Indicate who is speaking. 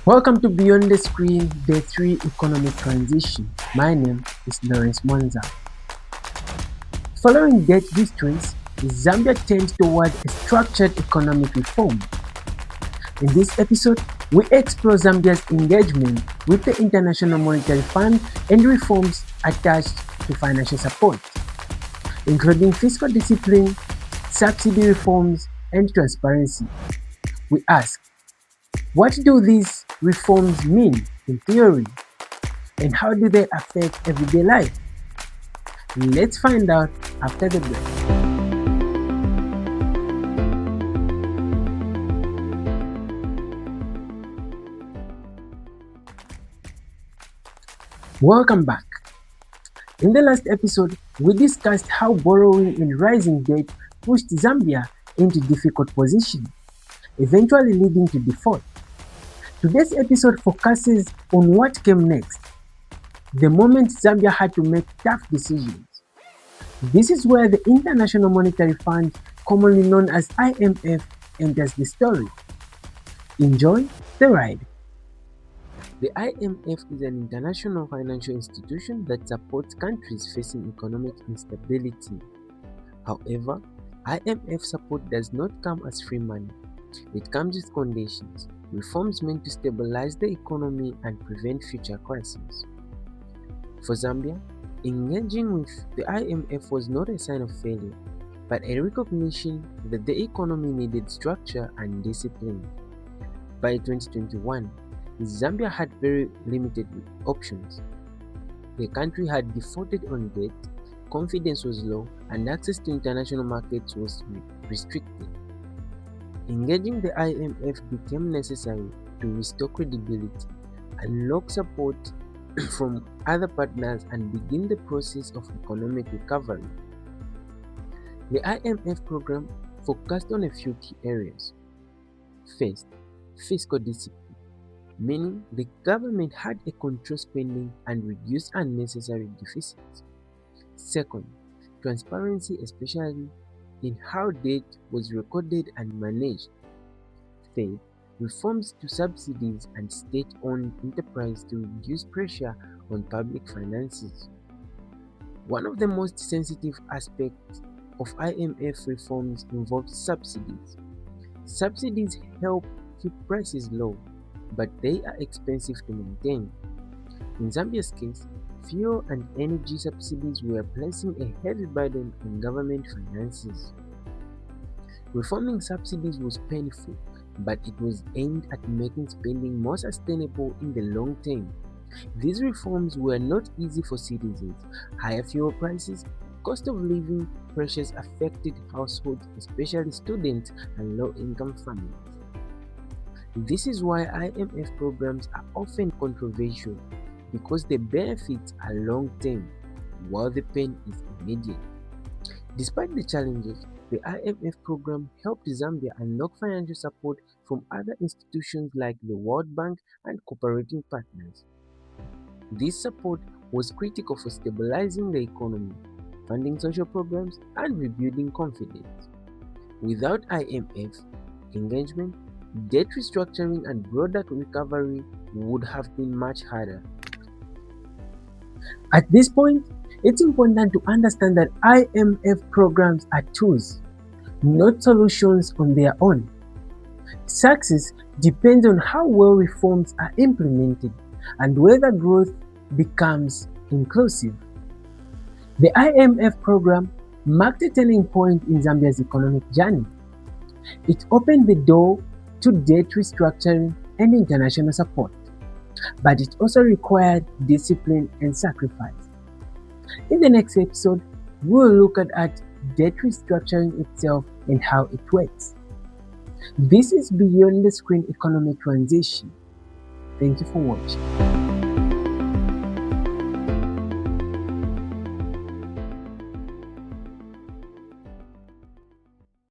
Speaker 1: Welcome to Beyond the Screen, Day 3 Economic Transition. My name is Lawrence Mwanza. Following debt restraints, Zambia tends toward a structured economic reform. In this episode, we explore Zambia's engagement with the International Monetary Fund and reforms attached to financial support, including fiscal discipline, subsidy reforms, and transparency. We ask, what do these reforms mean in theory, and how do they affect everyday life? Let's find out after the break. Welcome back. In the last episode, we discussed how borrowing and rising debt pushed Zambia into difficult position, eventually leading to default. Today's episode focuses on what came next, the moment Zambia had to make tough decisions. This is where the International Monetary Fund, commonly known as IMF, enters the story. Enjoy the ride. The IMF is an international financial institution that supports countries facing economic instability. However, IMF support does not come as free money. It comes with conditions, reforms meant to stabilize the economy and prevent future crises. For Zambia, engaging with the IMF was not a sign of failure, but a recognition that the economy needed structure and discipline. By 2021, Zambia had very limited options. The country had defaulted on debt, confidence was low, and access to international markets was restricted. Engaging the IMF became necessary to restore credibility, unlock support from other partners, and begin the process of economic recovery. The IMF program focused on a few key areas. First, fiscal discipline, meaning the government had to control spending and reduce unnecessary deficits. Second, transparency, especially in how debt was recorded and managed. Third, reforms to subsidies and state-owned enterprise to reduce pressure on public finances. One of the most sensitive aspects of IMF reforms involves subsidies. Subsidies help keep prices low, but they are expensive to maintain. In Zambia's case, fuel and energy subsidies were placing a heavy burden on government finances. Reforming subsidies was painful, but it was aimed at making spending more sustainable in the long term. These reforms were not easy for citizens. Higher fuel prices, cost of living pressures affected households, especially students and low-income families. This is why IMF programs are often controversial, because the benefits are long-term, while the pain is immediate. Despite the challenges, the IMF program helped Zambia unlock financial support from other institutions like the World Bank and cooperating partners. This support was critical for stabilizing the economy, funding social programs, and rebuilding confidence. Without IMF engagement, debt restructuring and broader recovery would have been much harder. At this point, it's important to understand that IMF programs are tools, not solutions on their own. Success depends on how well reforms are implemented and whether growth becomes inclusive. The IMF program marked a turning point in Zambia's economic journey. It opened the door to debt restructuring and international support, but it also required discipline and sacrifice. In the next episode, we will look at debt restructuring itself and how it works. This is Beyond the Screen Economic Transition. Thank you for watching.